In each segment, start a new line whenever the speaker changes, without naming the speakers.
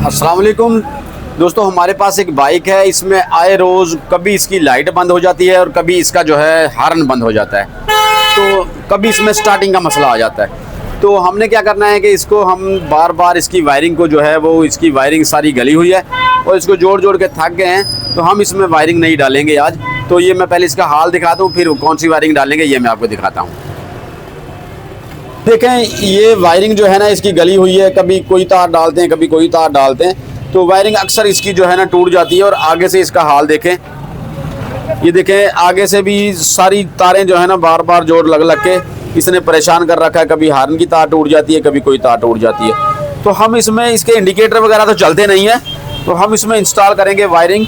अस्सलाम वालेकुम दोस्तों, हमारे पास एक बाइक है। इसमें आए रोज़ कभी इसकी लाइट बंद हो जाती है और कभी इसका जो है हॉर्न बंद हो जाता है, तो कभी इसमें स्टार्टिंग का मसला आ जाता है। तो हमने क्या करना है कि इसको हम बार बार इसकी वायरिंग को जो है वो इसकी वायरिंग सारी गली हुई है और इसको जोड़ जोड़ के थक गए हैं, तो हम इसमें वायरिंग नहीं डालेंगे आज। तो ये मैं पहले इसका हाल दिखा दूँ, फिर कौन सी वायरिंग डालेंगे ये मैं आपको दिखाता हूँ। देखें, ये वायरिंग जो है ना इसकी गली हुई है, कभी कोई तार डालते हैं कभी कोई तार डालते हैं, तो वायरिंग अक्सर इसकी जो है ना टूट जाती है। और आगे से इसका हाल देखें, ये देखें आगे से भी सारी तारें जो है ना बार बार जोड़ लग लग के इसने परेशान कर रखा है। कभी हार्न की तार टूट जाती है, कभी कोई तार टूट जाती है। तो हम इसमें इसके इंडिकेटर वगैरह तो चलते नहीं है, तो हम इसमें इंस्टॉल करेंगे वायरिंग।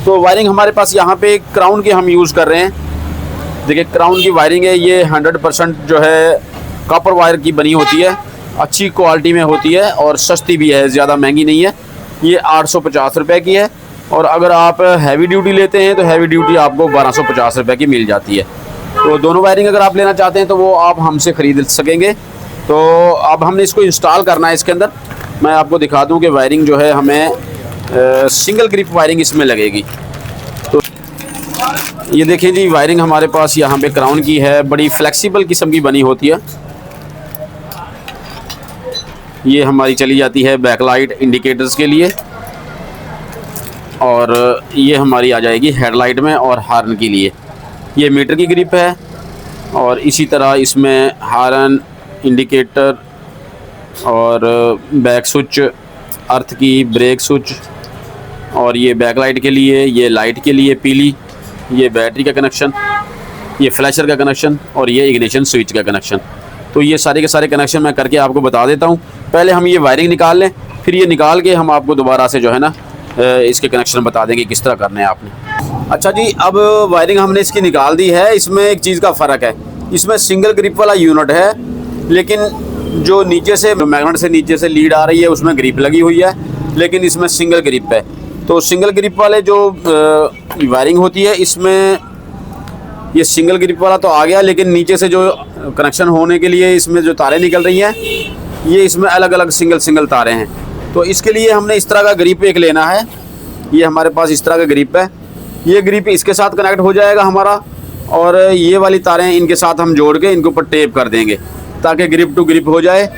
तो वायरिंग हमारे पास यहाँ पे क्राउन की हम यूज़ कर रहे हैं। देखिए क्राउन की वायरिंग है, ये 100% जो है कॉपर वायर की बनी होती है, अच्छी क्वालिटी में होती है और सस्ती भी है, ज़्यादा महंगी नहीं है। ये 850 रुपये की है, और अगर आप हैवी ड्यूटी लेते हैं तो हैवी ड्यूटी आपको 1250 रुपये की मिल जाती है। तो दोनों वायरिंग अगर आप लेना चाहते हैं तो वो आप हमसे ख़रीद सकेंगे। तो अब हमने इसको इंस्टॉल करना है इसके अंदर। मैं आपको दिखा दूं कि वायरिंग जो है हमें सिंगल ग्रिप वायरिंग इसमें लगेगी। तो ये देखें जी, वायरिंग हमारे पास यहाँ पे क्राउन की है, बड़ी फ्लेक्सिबल किस्म की बनी होती है। ये हमारी चली जाती है बैकलाइट इंडिकेटर्स के लिए, और ये हमारी आ जाएगी हेडलाइट में और हॉर्न के लिए। ये मीटर की ग्रिप है, और इसी तरह इसमें हॉर्न, इंडिकेटर और बैक स्विच, अर्थ की ब्रेक स्विच, और ये बैकलाइट के लिए, ये लाइट के लिए पीली, ये बैटरी का कनेक्शन, ये फ्लैशर का कनेक्शन और ये इग्निशन स्विच का कनेक्शन। तो ये सारे के सारे कनेक्शन मैं करके आपको बता देता हूँ। पहले हम ये वायरिंग निकाल लें, फिर ये निकाल के हम आपको दोबारा से जो है ना इसके कनेक्शन बता देंगे किस तरह करने हैं आपने। अच्छा जी, अब वायरिंग हमने इसकी निकाल दी है। इसमें एक चीज़ का फ़र्क है, इसमें सिंगल ग्रिप वाला यूनिट है, लेकिन जो नीचे से मैग्नेट से नीचे से लीड आ रही है उसमें ग्रिप लगी हुई है, लेकिन इसमें सिंगल ग्रिप है। तो सिंगल ग्रिप वाले जो वायरिंग होती है इसमें ये सिंगल ग्रिप वाला तो आ गया, लेकिन नीचे से जो कनेक्शन होने के लिए इसमें जो तारें निकल रही हैं ये इसमें अलग अलग सिंगल तारें हैं। तो इसके लिए हमने इस तरह का ग्रिप एक लेना है। ये हमारे पास इस तरह का ग्रिप है, ये ग्रिप इसके साथ कनेक्ट हो जाएगा हमारा, और ये वाली तारें इनके साथ हम जोड़ के इनके ऊपर टेप कर देंगे ताकि ग्रिप टू ग्रिप हो जाए,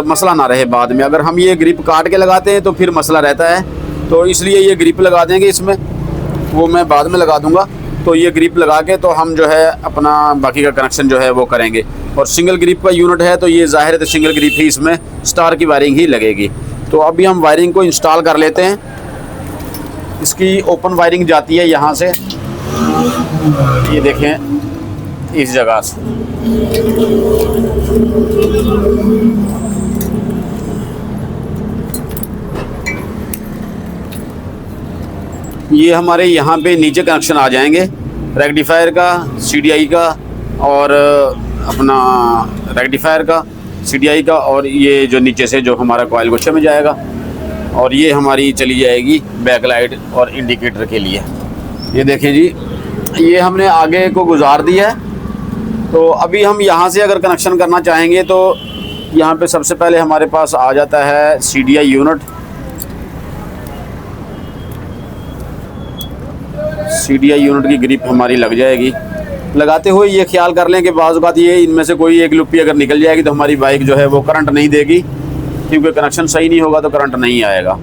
मसला ना रहे बाद में। अगर हम ये ग्रिप काट के लगाते हैं तो फिर मसला रहता है, तो इसलिए ये ग्रिप लगा देंगे इसमें, वो मैं बाद में लगा दूंगा। तो ये ग्रिप लगा के तो हम जो है अपना बाकी का कनेक्शन जो है वो करेंगे। और सिंगल ग्रिप का यूनिट है तो ये ज़ाहिर है तो सिंगल ग्रिप ही इसमें स्टार की वायरिंग ही लगेगी। तो अभी हम वायरिंग को इंस्टॉल कर लेते हैं। इसकी ओपन वायरिंग जाती है यहाँ से, ये देखें इस जगह से। ये हमारे यहाँ पे नीचे कनेक्शन आ जाएंगे रेक्टिफायर का, सीडीआई का, और अपना रेक्टिफायर का, सीडीआई का, और ये जो नीचे से जो हमारा कॉइल गुच्छे में जाएगा, और ये हमारी चली जाएगी बैकलाइट और इंडिकेटर के लिए। ये देखें जी, ये हमने आगे को गुजार दिया है। तो अभी हम यहाँ से अगर कनेक्शन करना चाहेंगे तो यहाँ पे सबसे पहले हमारे पास आ जाता है सीडीआई यूनिट। सीडीआई यूनिट की ग्रिप हमारी लग जाएगी। लगाते हुए ये ख्याल कर लें कि बाज़ बात ये इनमें से कोई एक लुप्पी अगर निकल जाएगी तो हमारी बाइक जो है वो करंट नहीं देगी, क्योंकि कनेक्शन सही नहीं होगा तो करंट नहीं आएगा।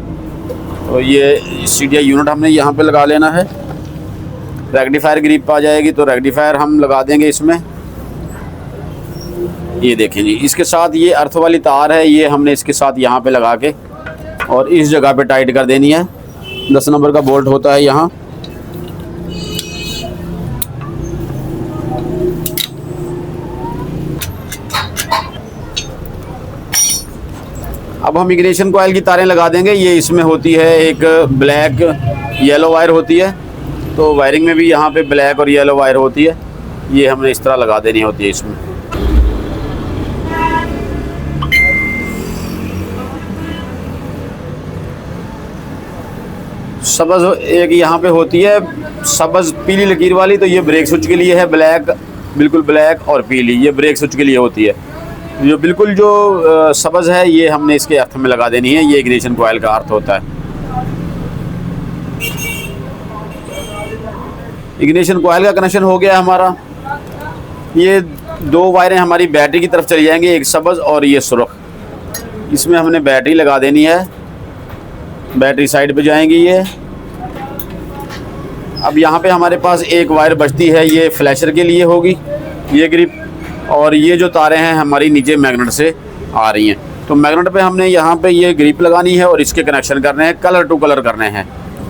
तो ये सीडीआई यूनिट हमने यहाँ पे लगा लेना है। रेक्टिफायर ग्रिप आ जाएगी तो रेक्टिफायर हम लगा देंगे इसमें। ये देखें जी, इसके साथ ये अर्थ वाली तार है, ये हमने इसके साथ यहाँ पे लगा के और इस जगह पे टाइट कर देनी है। 10 नंबर का बोल्ट होता है यहाँ। अब हम इग्निशन कॉइल की तारें लगा देंगे। ये इसमें होती है एक ब्लैक येलो वायर होती है, तो वायरिंग में भी यहाँ पे ब्लैक और येलो वायर होती है, ये हमने इस तरह लगा देनी होती है इसमें। सब्ज़ एक यहाँ पे होती है, सब्ज़ पीली लकीर वाली, तो ये ब्रेक स्विच के लिए है, ब्लैक बिल्कुल ब्लैक और पीली ये ब्रेक स्विच के लिए होती है। जो बिल्कुल जो सब्ज़ है ये हमने इसके अर्थ में लगा देनी है। ये इग्निशन कॉइल का अर्थ होता है। इग्निशन कॉइल का कनेक्शन हो गया हमारा। ये दो वायरें हमारी बैटरी की तरफ चली जाएंगी, एक सब्ज़ और ये सुर्ख। इसमें हमने बैटरी लगा देनी है। बैटरी साइड पे जाएंगी ये। अब यहाँ पे हमारे पास एक वायर बचती है, ये फ्लैशर के लिए होगी ये ग्रिप। और ये जो तारें हैं हमारी नीचे मैग्नेट से आ रही हैं, तो मैग्नेट पे हमने यहाँ पे ये ग्रिप लगानी है और इसके कनेक्शन करने हैं, कलर टू कलर करने हैं।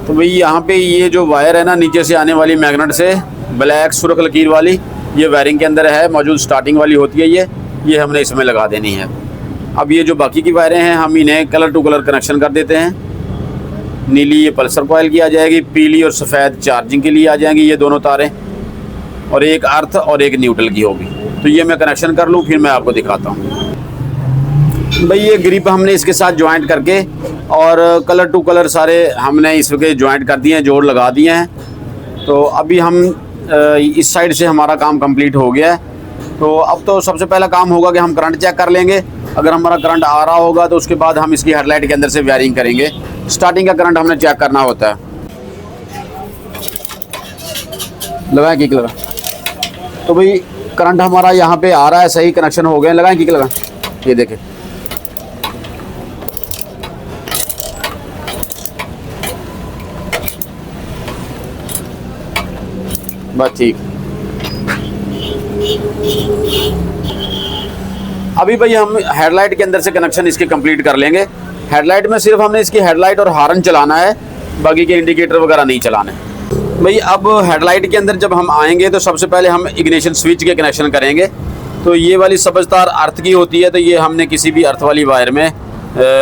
तो भाई यहाँ पे ये जो वायर है ना, नीचे से आने वाली मैग्नेट से ब्लैक सुर्ख लकीर वाली, ये वायरिंग के अंदर है मौजूद, स्टार्टिंग वाली होती है ये हमने इसमें लगा देनी है। अब ये जो बाकी की वायरें हैं हम इन्हें कलर टू कलर कनेक्शन कर देते हैं। नीली ये पल्सर कॉइल की आ जाएगी, पीली और सफ़ेद चार्जिंग के लिए आ जाएंगी ये दोनों तारें, और एक अर्थ और एक न्यूट्रल की होगी। तो ये मैं कनेक्शन कर लूँ फिर मैं आपको दिखाता हूँ। भाई ये ग्रिप हमने इसके साथ ज्वाइंट करके और कलर टू कलर सारे हमने इसके ज्वाइंट कर दिए हैं, जोड़ लगा दिए हैं। तो अभी हम इस साइड से हमारा काम कंप्लीट हो गया है। तो अब तो सबसे पहला काम होगा कि हम करंट चेक कर लेंगे। अगर हमारा करंट आ रहा होगा तो उसके बाद हम इसकी हेडलाइट के अंदर से वायरिंग करेंगे। स्टार्टिंग का करंट हमने चेक करना होता है। लगाएं किक लगा। तो भाई करंट हमारा यहाँ पे आ रहा है, सही कनेक्शन हो गए। लगाएं किक लगा। ये देखें, बस ठीक। अभी भाई हम हेडलाइट के अंदर से कनेक्शन इसके कंप्लीट कर लेंगे। हेडलाइट में सिर्फ हमने इसकी हेडलाइट और हॉर्न चलाना है, बाकी के इंडिकेटर वगैरह नहीं चलाने। भाई अब हेडलाइट के अंदर जब हम आएंगे तो सबसे पहले हम इग्निशन स्विच के कनेक्शन करेंगे। तो ये वाली सब्ज़ तार अर्थ की होती है, तो ये हमने किसी भी अर्थ वाली वायर में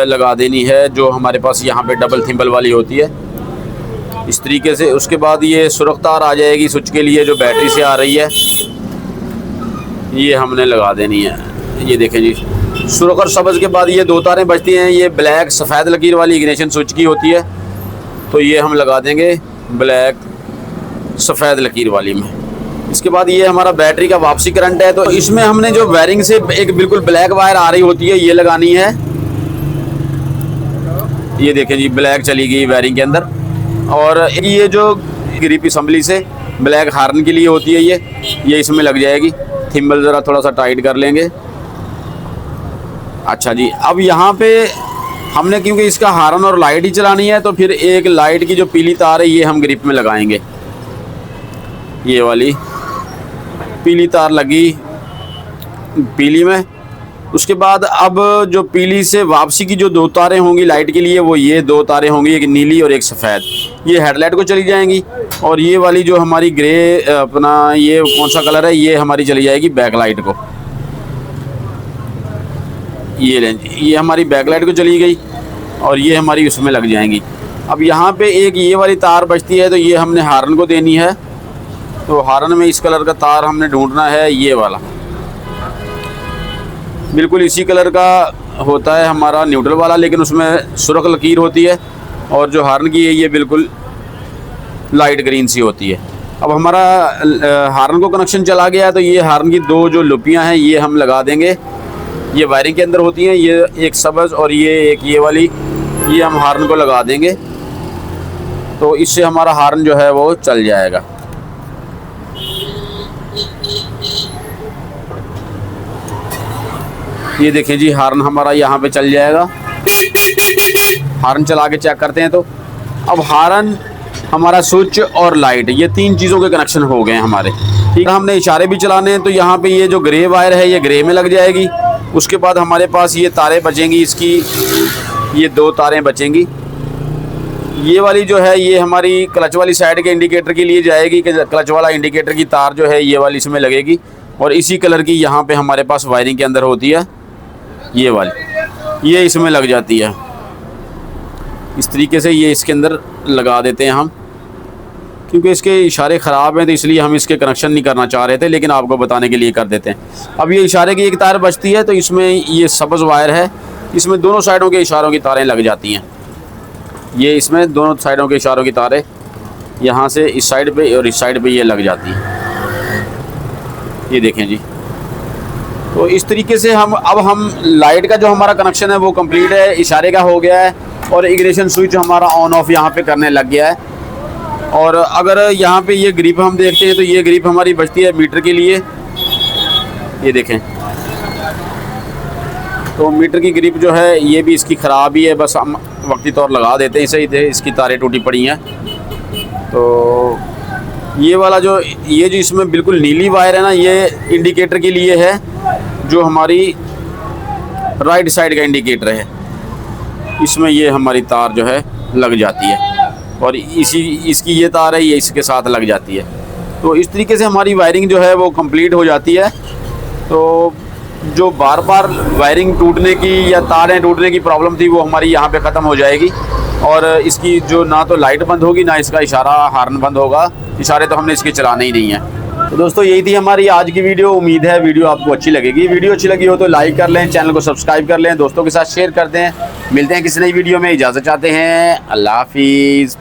लगा देनी है, जो हमारे पास यहाँ पे डबल थिम्बल वाली होती है इस तरीके से। उसके बाद ये सुर्ख तार आ जाएगी स्विच के लिए, जो बैटरी से आ रही है, ये हमने लगा देनी है। ये देखें जी, सुर्ख और सब्ज़ के बाद ये दो तारें बचती हैं, ये ब्लैक सफ़ेद लकीर वाली इग्निशन स्विच की होती है। तो ये हम लगा देंगे ब्लैक सफ़ेद लकीर वाली में। इसके बाद ये हमारा बैटरी का वापसी करंट है, तो इसमें हमने जो वायरिंग से एक बिल्कुल ब्लैक वायर आ रही होती है ये लगानी है। ये देखें जी, ब्लैक चली गई वायरिंग के अंदर। और ये जो ग्रिप असेंबली से ब्लैक हार्न के लिए होती है ये इसमें लग जाएगी। थिम्बल ज़रा थोड़ा सा टाइट कर लेंगे। अच्छा जी, अब यहाँ पे हमने क्योंकि इसका हार्न और लाइट ही चलानी है, तो फिर एक लाइट की जो पीली तार है ये हम ग्रिप में लगाएंगे। ये वाली पीली तार लगी पीली में। उसके बाद अब जो पीली से वापसी की जो दो तारें होंगी लाइट के लिए, वो ये दो तारें होंगी, एक नीली और एक सफ़ेद, ये हेडलाइट को चली जाएंगी। और ये वाली जो हमारी ग्रे अपना ये कौन सा कलर है, ये हमारी चली जाएगी बैकलाइट को। ये लें, ये हमारी बैकलाइट को चली गई और ये हमारी उसमें लग जाएंगी। अब यहाँ पे एक ये वाली तार बचती है, तो ये हमने हार्न को देनी है। तो हार्न में इस कलर का तार हमने ढूंढना है, ये वाला बिल्कुल इसी कलर का होता है हमारा न्यूट्रल वाला, लेकिन उसमें सुर्ख लकीर होती है। और जो हार्न की है ये बिल्कुल लाइट ग्रीन सी होती है। अब हमारा हार्न को कनेक्शन चला गया है, तो ये हार्न की दो जो लुपियाँ हैं ये हम लगा देंगे। ये वायरिंग के अंदर होती हैं, ये एक सब्ज़ और ये एक ये वाली, ये हम हार्न को लगा देंगे। तो इससे हमारा हार्न जो है वो चल जाएगा। ये देखें जी, हार्न हमारा यहाँ पे चल जाएगा। हार्न चला के चेक करते हैं। तो अब हार्न, हमारा स्विच और लाइट, ये तीन चीज़ों के कनेक्शन हो गए हैं हमारे। ठीक है, हमने इशारे भी चलाने हैं, तो यहाँ पे ये जो ग्रे वायर है ये ग्रे में लग जाएगी। उसके बाद हमारे पास ये तारें बचेंगी, इसकी ये दो तारें बचेंगी। ये वाली जो है ये हमारी क्लच वाली साइड के इंडिकेटर के लिए जाएगी, कि क्लच वाला इंडिकेटर की तार जो है ये वाली इसमें लगेगी। और इसी कलर की यहाँ पे हमारे पास वायरिंग के अंदर होती है ये वाली, ये इसमें लग जाती है। इस तरीके से ये इसके अंदर लगा देते हैं हम, क्योंकि इसके इशारे ख़राब हैं तो इसलिए हम इसके कनेक्शन नहीं करना चाह रहे थे, लेकिन आपको बताने के लिए कर देते हैं। अब ये इशारे की एक तार बचती है, तो इसमें ये सब्ज़ वायर है, इसमें दोनों साइडों के इशारों की तारें लग जाती हैं। ये इसमें दोनों साइडों के इशारों की तारें यहाँ से इस साइड पे और इस साइड पे ये लग जाती हैं। ये देखें जी, तो इस तरीके से हम लाइट का जो हमारा कनेक्शन है वो कंप्लीट है, इशारे का हो गया है और इग्निशन स्विच हमारा ऑन ऑफ यहाँ पे करने लग गया है। और अगर यहाँ पे ये ग्रिप हम देखते हैं तो ये ग्रिप हमारी बचती है मीटर के लिए, ये देखें। तो मीटर की ग्रिप जो है ये भी इसकी ख़राब ही है, बस हम वक्ती तौर लगा देते हैं इसे, इसकी तारें टूटी पड़ी हैं। तो ये वाला जो इसमें बिल्कुल नीली वायर है ना, ये इंडिकेटर के लिए है, जो हमारी राइट साइड का इंडिकेटर है। इसमें ये हमारी तार जो है लग जाती है और इसकी ये तार है, ये इसके साथ लग जाती है। तो इस तरीके से हमारी वायरिंग जो है वो कंप्लीट हो जाती है। तो जो बार बार वायरिंग टूटने की या तारें टूटने की प्रॉब्लम थी वो हमारी यहाँ पे ख़त्म हो जाएगी। और इसकी जो ना तो लाइट बंद होगी ना इसका इशारा हार्न बंद होगा, इशारे तो हमने इसके चलाने ही नहीं है। तो दोस्तों यही थी हमारी आज की वीडियो। उम्मीद है वीडियो आपको अच्छी लगेगी। वीडियो अच्छी लगी हो तो लाइक कर लें, चैनल को सब्सक्राइब कर लें, दोस्तों के साथ शेयर कर दें। मिलते हैं किसी नई वीडियो में, इजाज़त चाहते हैं, अल्लाह हाफिज़।